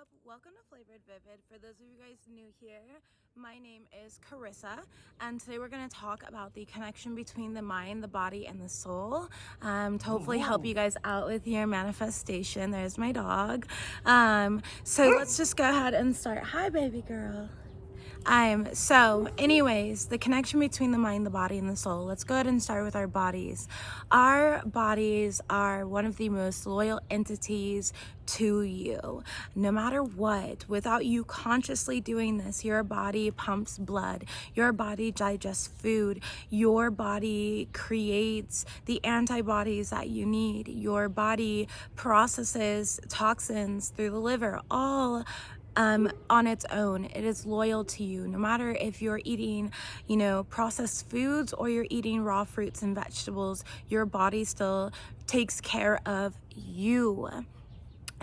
up? Welcome to Flavored Vivid. For those of you guys new here, my name is Carissa, and today we're going to talk about the connection between the mind, the body, and the soul to hopefully help you guys out with your manifestation. There's my dog. So let's just go ahead and start. Hi, baby girl. So anyways, the connection between the mind, the body, and the soul. Let's go ahead and start with our bodies. Our bodies are one of the most loyal entities to you. No matter what, without you consciously doing this, your body pumps blood, your body digests food, your body creates the antibodies that you need, your body processes toxins through the liver, all on its own. It is loyal to you. No matter if you're eating, processed foods or you're eating raw fruits and vegetables, your body still takes care of you.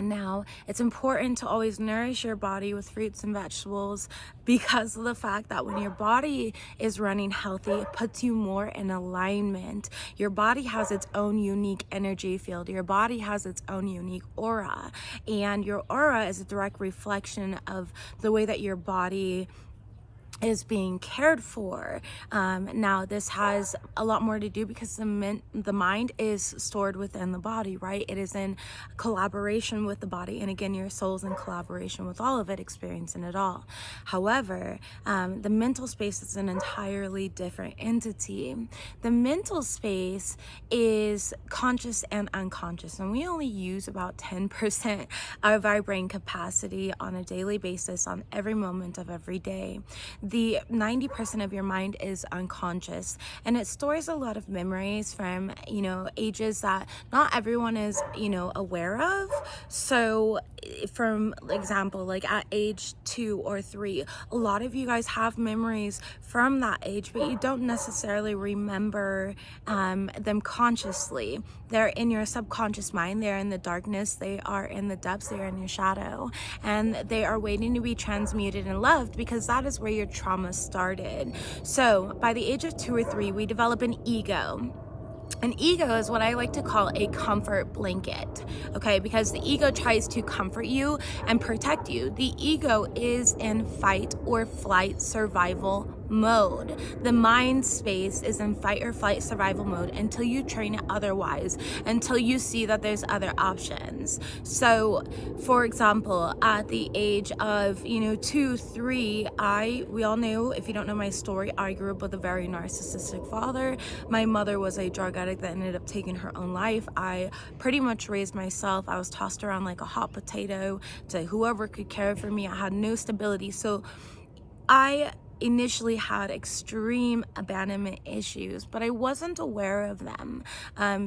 Now, it's important to always nourish your body with fruits and vegetables because of the fact that when your body is running healthy, it puts you more in alignment. Your body has its own unique energy field. Your body has its own unique aura. And your aura is a direct reflection of the way that your body is being cared for. Now this has a lot more to do because the mind is stored within the body, right? It is in collaboration with the body, and again, your soul's in collaboration with all of it, experiencing it all. However, the mental space is an entirely different entity. The mental space is conscious and unconscious, and we only use about 10% of our brain capacity on a daily basis on every moment of every day. The 90% of your mind is unconscious, and it stores a lot of memories from, ages that not everyone is, aware of. So from example, like at age 2 or 3, a lot of you guys have memories from that age, but you don't necessarily remember them consciously. They're in your subconscious mind, they're in the darkness, they are in the depths, they are in your shadow, and they are waiting to be transmuted and loved because that is where your trauma started. So by the age of 2 or 3, we develop an ego. An ego is what I like to call a comfort blanket, okay? Because the ego tries to comfort you and protect you. The ego is in fight or flight survival mode. The mind space is in fight or flight survival mode until you train it otherwise, until you see that there's other options. So, for example, at the age of, 2, 3, we all know, if you don't know my story, I grew up with a very narcissistic father. My mother was a drug addict that ended up taking her own life. I pretty much raised myself. I was tossed around like a hot potato to whoever could care for me. I had no stability. So I initially had extreme abandonment issues, but I wasn't aware of them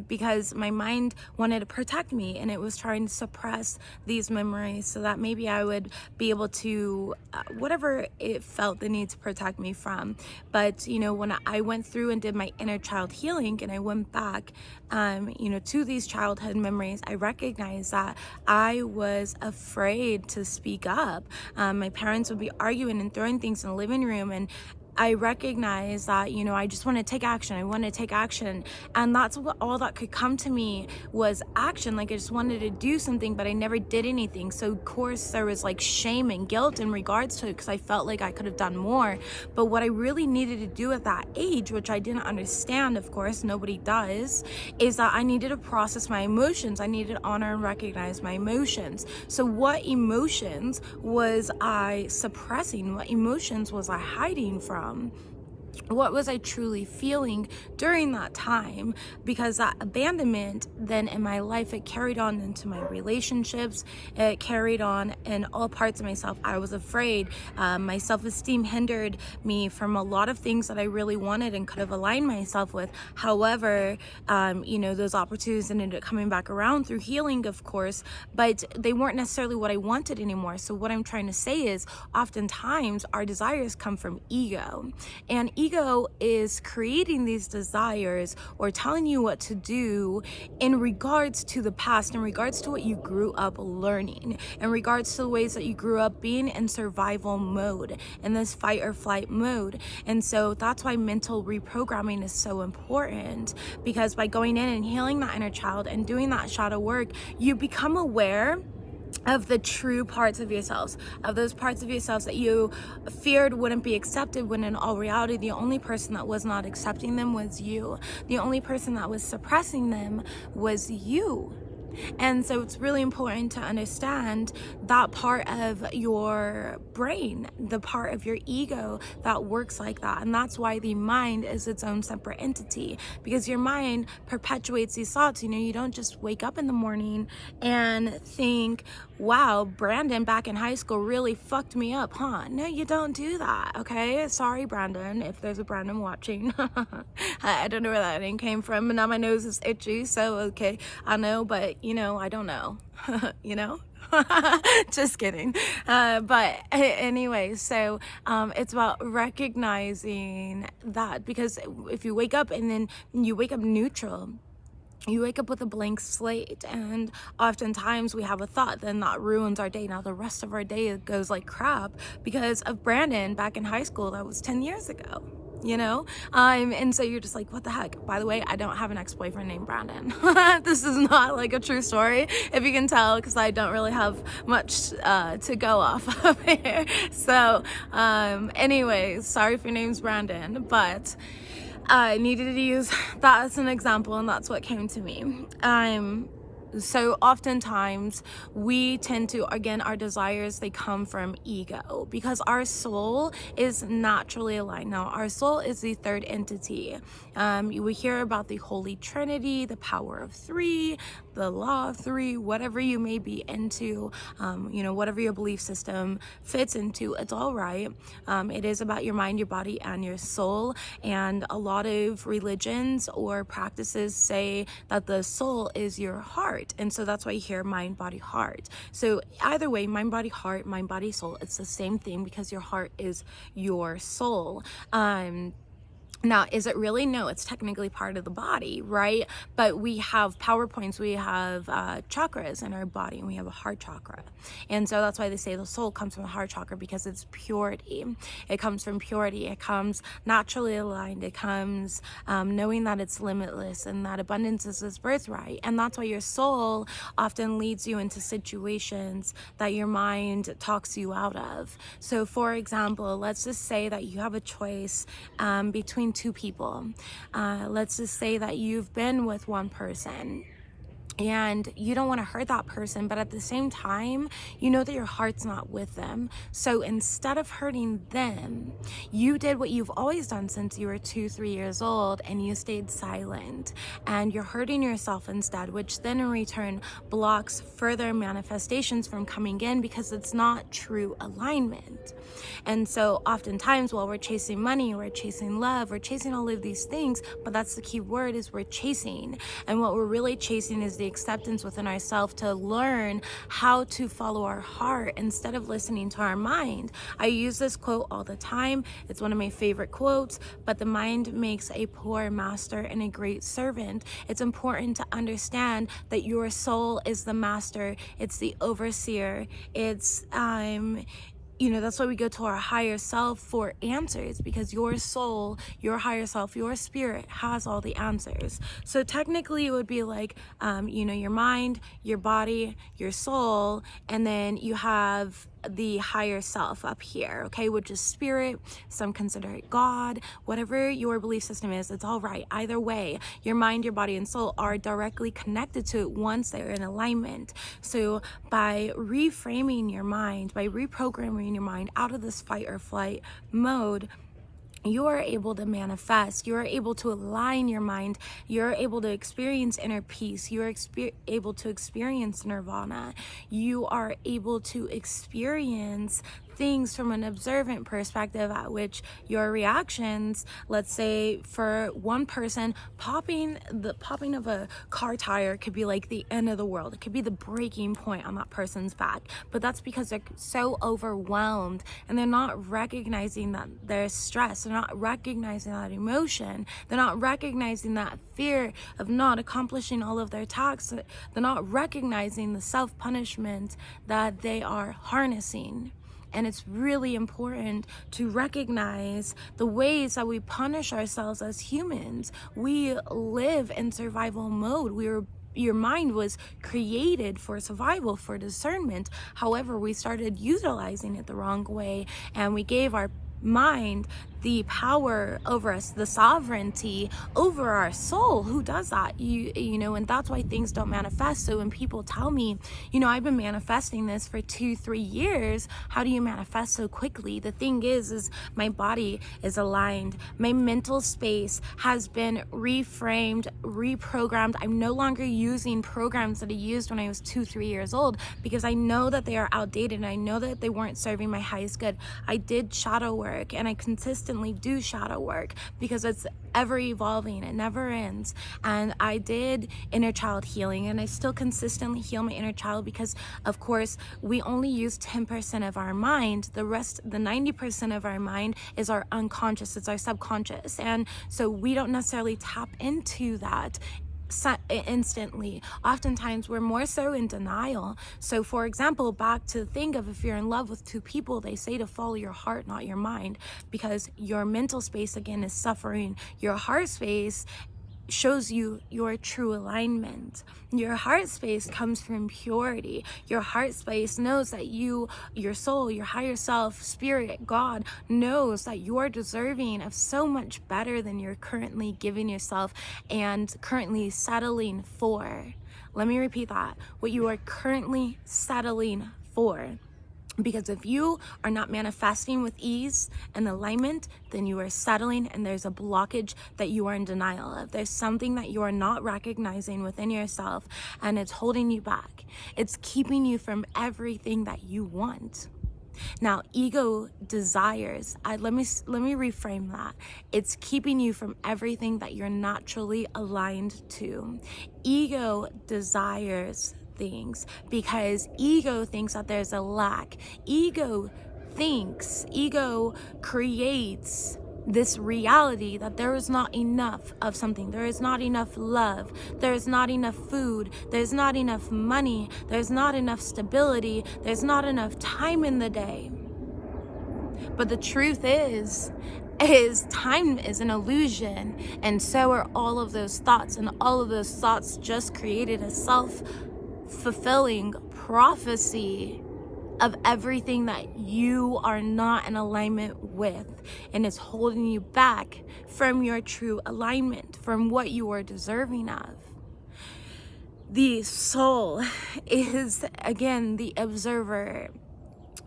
because my mind wanted to protect me, and it was trying to suppress these memories so that maybe I would be able to whatever it felt the need to protect me from. But when I went through and did my inner child healing, and I went back to these childhood memories, I recognized that I was afraid to speak up. My parents would be arguing and throwing things in the living room, and I recognize that, I just want to take action. I want to take action. And that's what all that could come to me was action. Like I just wanted to do something, but I never did anything. So of course there was like shame and guilt in regards to it because I felt like I could have done more. But what I really needed to do at that age, which I didn't understand, of course, nobody does, is that I needed to process my emotions. I needed to honor and recognize my emotions. So what emotions was I suppressing? What emotions was I hiding from? What was I truly feeling during that time? Because that abandonment then in my life, it carried on into my relationships. It carried on in all parts of myself. I was afraid. My self-esteem hindered me from a lot of things that I really wanted and could have aligned myself with. However, those opportunities ended up coming back around through healing, of course, but they weren't necessarily what I wanted anymore. So what I'm trying to say is oftentimes our desires come from ego, and ego is creating these desires or telling you what to do in regards to the past, in regards to what you grew up learning, in regards to the ways that you grew up being in survival mode, in this fight or flight mode. And so that's why mental reprogramming is so important, because by going in and healing that inner child and doing that shadow work, you become aware of the true parts of yourselves, of those parts of yourselves that you feared wouldn't be accepted, when in all reality, the only person that was not accepting them was you. The only person that was suppressing them was you. And so it's really important to understand that part of your brain, the part of your ego that works like that. And that's why the mind is its own separate entity, because your mind perpetuates these thoughts. You know, you don't just wake up in the morning and think, wow, Brandon back in high school really fucked me up, huh? No, you don't do that, okay? Sorry, Brandon, if there's a Brandon watching. I don't know where that name came from, and now my nose is itchy, so okay, I know, but you know, I don't know. You know? Just kidding. But anyway, so it's about recognizing that, because if you wake up and then you wake up neutral, you wake up with a blank slate, and oftentimes we have a thought, then that ruins our day. Now the rest of our day goes like crap because of Brandon back in high school. That was 10 years ago. You know, and so you're just like, what the heck? By the way, I don't have an ex-boyfriend named Brandon. This is not like a true story, if you can tell, because I don't really have much to go off of here. So anyways, sorry if your name's Brandon, but I needed to use that as an example, and that's what came to me. So oftentimes we tend to, again, our desires, they come from ego, because our soul is naturally aligned. Now, our soul is the third entity. We hear about the Holy Trinity, the power of three, the law of three, whatever you may be into, you know, whatever your belief system fits into, it's all right. It is about your mind, your body, and your soul. And a lot of religions or practices say that the soul is your heart. And so that's why you hear mind, body, heart. So either way, mind, body, heart, mind, body, soul, it's the same thing, because your heart is your soul. Now, is it really? No, it's technically part of the body, right? But we have power points, we have chakras in our body, and we have a heart chakra. And so that's why they say the soul comes from the heart chakra, because it's purity. It comes from purity. It comes naturally aligned. It comes knowing that it's limitless and that abundance is its birthright. And that's why your soul often leads you into situations that your mind talks you out of. So for example, let's just say that you have a choice between two people. Let's just say that you've been with one person and you don't want to hurt that person, but at the same time, you know that your heart's not with them. So instead of hurting them, you did what you've always done since you were 2-3 years old, and you stayed silent, and you're hurting yourself instead, which then in return blocks further manifestations from coming in, because it's not true alignment. And so oftentimes, while we're chasing money, we're chasing love, we're chasing all of these things, but that's the key word, is we're chasing. And what we're really chasing is the acceptance within ourselves, to learn how to follow our heart instead of listening to our mind. I use this quote all the time. It's one of my favorite quotes, but the mind makes a poor master and a great servant. It's important to understand that your soul is the master, it's the overseer, it's you know, that's why we go to our higher self for answers, because your soul, your higher self, your spirit has all the answers. So technically it would be like, you know, your mind, your body, your soul, and then you have the higher self up here, okay, which is spirit. Some consider it God. Whatever your belief system is, it's all right. Either way, your mind, your body, and soul are directly connected to it once they're in alignment. So by reframing your mind, by reprogramming your mind out of this fight or flight mode, you are able to manifest, you are able to align your mind, you're able to experience inner peace, you are able to experience nirvana, you are able to experience things from an observant perspective, at which your reactions, let's say for one person, popping of a car tire could be like the end of the world. It could be the breaking point on that person's back, but that's because they're so overwhelmed and they're not recognizing that they're stressed. They're not recognizing that emotion. They're not recognizing that fear of not accomplishing all of their tasks. They're not recognizing the self-punishment that they are harnessing. And it's really important to recognize the ways that we punish ourselves as humans. We live in survival mode. We were your mind was created for survival, for discernment. However, we started utilizing it the wrong way, and we gave our mind the power over us, the sovereignty over our soul. Who does that? You know, and that's why things don't manifest. So when people tell me, you know, I've been manifesting this for 2-3 years, how do you manifest so quickly? The thing is my body is aligned. My mental space has been reframed, reprogrammed. I'm no longer using programs that I used when I was 2-3 years old, because I know that they are outdated, and I know that they weren't serving my highest good. I did shadow work, and I consistently do shadow work because it's ever evolving, it never ends. And I did inner child healing, and I still consistently heal my inner child, because of course we only use 10% of our mind. The rest, the 90% of our mind, is our unconscious, it's our subconscious, and so we don't necessarily tap into that instantly. Oftentimes we're more so in denial. So for example, back to the thing of, if you're in love with two people, they say to follow your heart, not your mind, because your mental space again is suffering. Your heart space shows you your true alignment. Your heart space comes from purity. Your heart space knows that you, your soul, your higher self, spirit, God, knows that you're deserving of so much better than you're currently giving yourself and currently settling for. Let me repeat that. What you are currently settling for. Because if you are not manifesting with ease and alignment, then you are settling, and there's a blockage that you are in denial of. There's something that you are not recognizing within yourself, and it's holding you back. It's keeping you from everything that you want. Now, ego desires, let me reframe that. It's keeping you from everything that you're naturally aligned to. Ego desires things because ego thinks that there's a lack. Ego creates this reality that there is not enough of something. There is not enough love. There is not enough food. There's not enough money. There's not enough stability. There's not enough time in the day. But the truth is time is an illusion, and so are all of those thoughts, and all of those thoughts just created a self-fulfilling prophecy of everything that you are not in alignment with, and it's holding you back from your true alignment, from what you are deserving of. The soul is, again, the observer.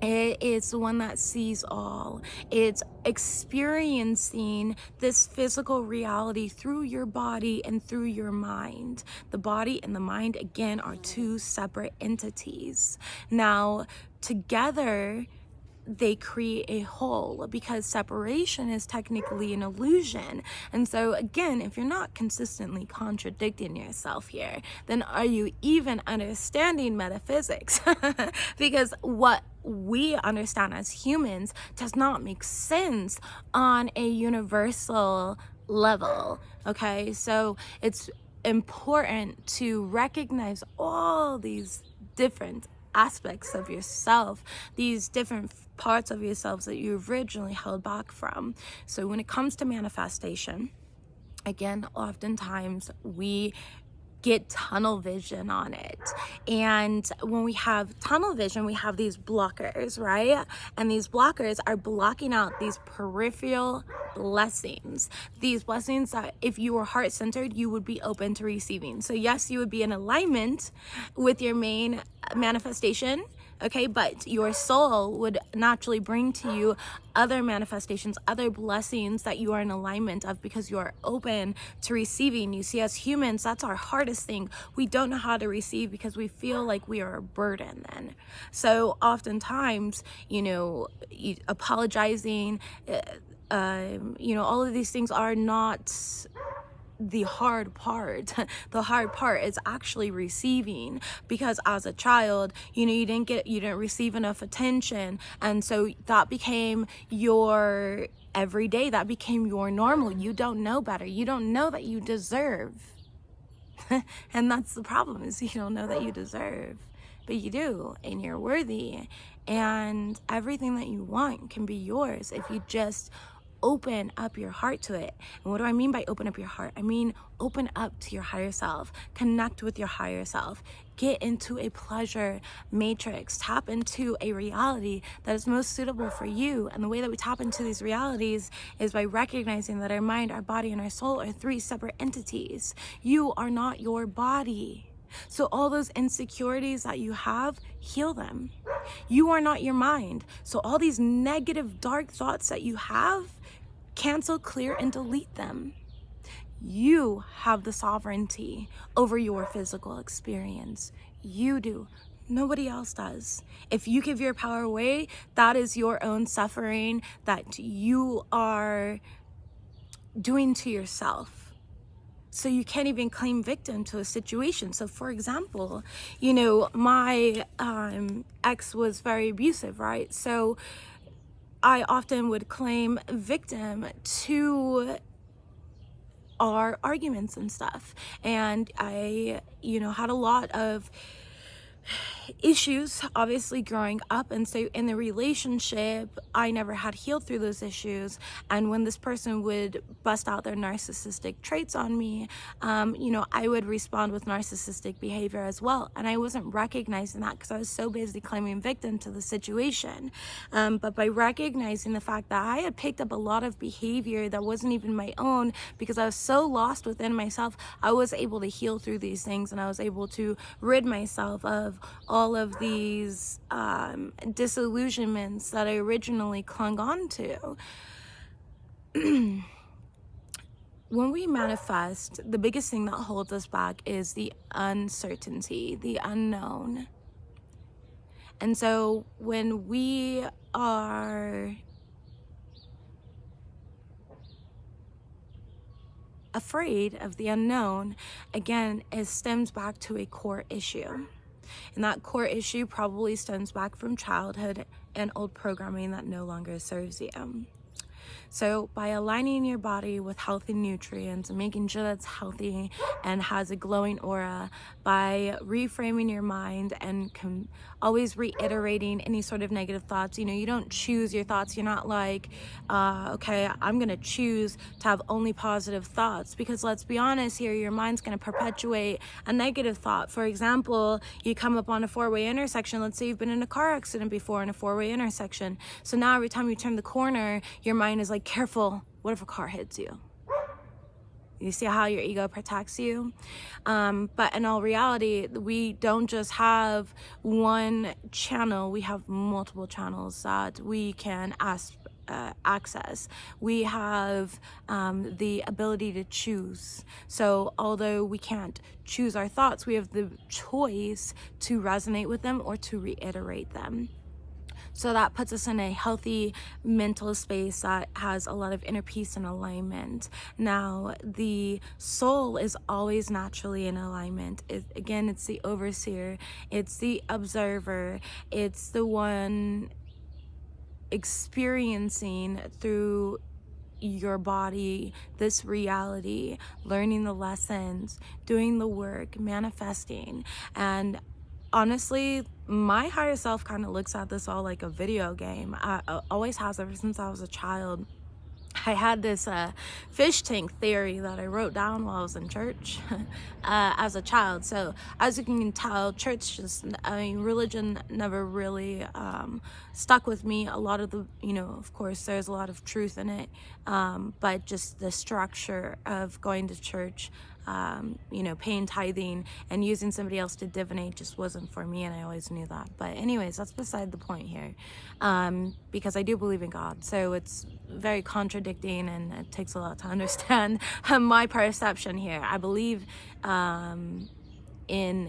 It is the one that sees all. It's experiencing this physical reality through your body and through your mind. The body and the mind, again, are two separate entities. Now, together, they create a whole, because separation is technically an illusion. And so again, if you're not consistently contradicting yourself here, then are you even understanding metaphysics? Because what we understand as humans does not make sense on a universal level. Okay, so it's important to recognize all these different aspects of yourself, these different parts of yourselves that you originally held back from. So when it comes to manifestation, again, oftentimes we get tunnel vision on it. And when we have tunnel vision, we have these blockers, right? And these blockers are blocking out these peripheral blessings. These blessings that if you were heart-centered, you would be open to receiving. So yes, you would be in alignment with your main manifestation, okay, but your soul would naturally bring to you other manifestations, other blessings that you are in alignment of, because you are open to receiving. You see, as humans, that's our hardest thing. We don't know how to receive because we feel like we are a burden then. So oftentimes, apologizing, all of these things are not the hard part. The hard part is actually receiving, because as a child, you didn't receive enough attention, and so that became your everyday, that became your normal. You don't know better. You don't know that you deserve. And that's the problem, is you don't know that you deserve, but you do, and you're worthy, and everything that you want can be yours if you just open up your heart to it. And what do I mean by open up your heart? I mean, open up to your higher self, connect with your higher self, get into a pleasure matrix, tap into a reality that is most suitable for you. And the way that we tap into these realities is by recognizing that our mind, our body, and our soul are 3 separate entities. You are not your body. So all those insecurities that you have, heal them. You are not your mind. So all these negative, dark thoughts that you have, cancel, clear, and delete them. You have the sovereignty over your physical experience. You do. Nobody else does. If you give your power away, that is your own suffering that you are doing to yourself. So you can't even claim victim to a situation. So for example, my ex was very abusive, right? So I often would claim victim to our arguments and stuff. And I, had a lot of issues, obviously, growing up. And so in the relationship, I never had healed through those issues. And when this person would bust out their narcissistic traits on me, I would respond with narcissistic behavior as well. And I wasn't recognizing that because I was so busy claiming victim to the situation. But by recognizing the fact that I had picked up a lot of behavior that wasn't even my own because I was so lost within myself, I was able to heal through these things, and I was able to rid myself of all of these disillusionments that I originally clung on to. When we manifest, the biggest thing that holds us back is the uncertainty, the unknown. And so when we are afraid of the unknown, again, it stems back to a core issue. And that core issue probably stems back from childhood and old programming that no longer serves you. So by aligning your body with healthy nutrients and making sure that's healthy and has a glowing aura, by reframing your mind and always reiterating any sort of negative thoughts. You don't choose your thoughts. You're not like, okay, I'm going to choose to have only positive thoughts, because let's be honest here, your mind's going to perpetuate a negative thought. For example, you come up on a 4-way intersection. Let's say you've been in a car accident before in a 4-way intersection. So now every time you turn the corner, your mind is like, careful, what if a car hits you? You see how your ego protects you? But in all reality, we don't just have one channel. We have multiple channels that we can access. We have the ability to choose. So although we can't choose our thoughts, we have the choice to resonate with them or to reiterate them. So that puts us in a healthy mental space that has a lot of inner peace and alignment. Now, the soul is always naturally in alignment. It's the overseer, it's the observer, it's the one experiencing through your body this reality, learning the lessons, doing the work, manifesting. And honestly, my higher self kind of looks at this all like a video game. I always has, ever since I was a child. I had this fish tank theory that I wrote down while I was in church as a child. So as you can tell, religion never really stuck with me. A lot of the, of course, there's a lot of truth in it, but just the structure of going to church, paying tithing and using somebody else to divinate just wasn't for me, and I always knew that. But anyways, that's beside the point here, because I do believe in God, so it's very contradicting, and it takes a lot to understand my perception here. I believe in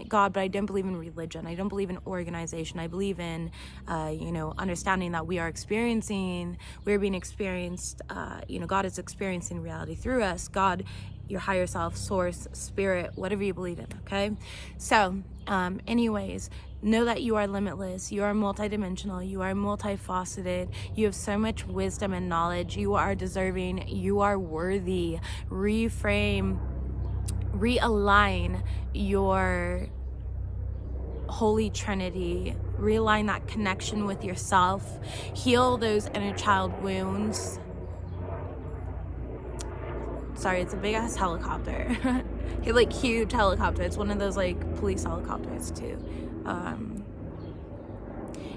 God, but I don't believe in religion. I don't believe in organization. I believe in, understanding that we're being experienced, God is experiencing reality through us. God, your higher self, source, spirit, whatever you believe in, okay? So, anyways, know that you are limitless, you are multidimensional, you are multifaceted, you have so much wisdom and knowledge, you are deserving, you are worthy. Realign your Holy Trinity, realign that connection with yourself, heal those inner child wounds, sorry, it's a big ass helicopter. Like huge helicopter. It's one of those like police helicopters too.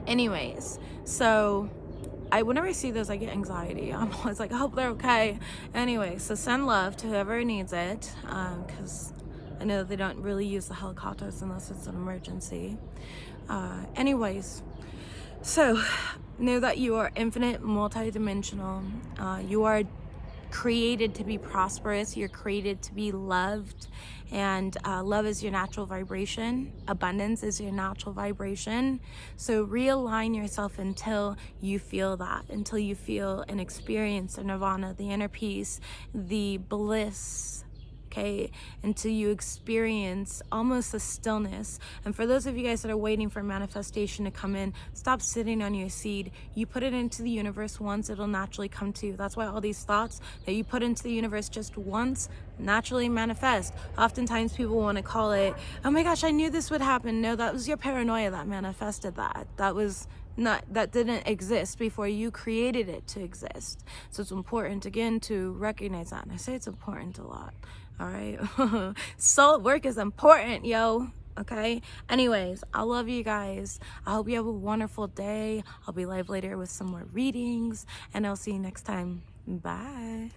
Anyways, so whenever I see those, I get anxiety. I'm always like, I hope they're okay. Anyway, so send love to whoever needs it, because I know that they don't really use the helicopters unless it's an emergency. Anyways, so know that you are infinite, multidimensional. You are created to be prosperous. You're created to be loved, and love is your natural vibration. Abundance is your natural vibration. So realign yourself until you feel that, until you feel and experience the nirvana, the inner peace, the bliss. Okay, until you experience almost a stillness. And for those of you guys that are waiting for manifestation to come in, stop sitting on your seed. You put it into the universe once, it'll naturally come to you. That's why all these thoughts that you put into the universe just once naturally manifest. Oftentimes people want to call it, oh my gosh, I knew this would happen. No, that was your paranoia that manifested that. That didn't exist before you created it to exist. So it's important, again, to recognize that. And I say it's important a lot. All right. Soul work is important, yo. Okay. Anyways, I love you guys. I hope you have a wonderful day. I'll be live later with some more readings, and I'll see you next time. Bye.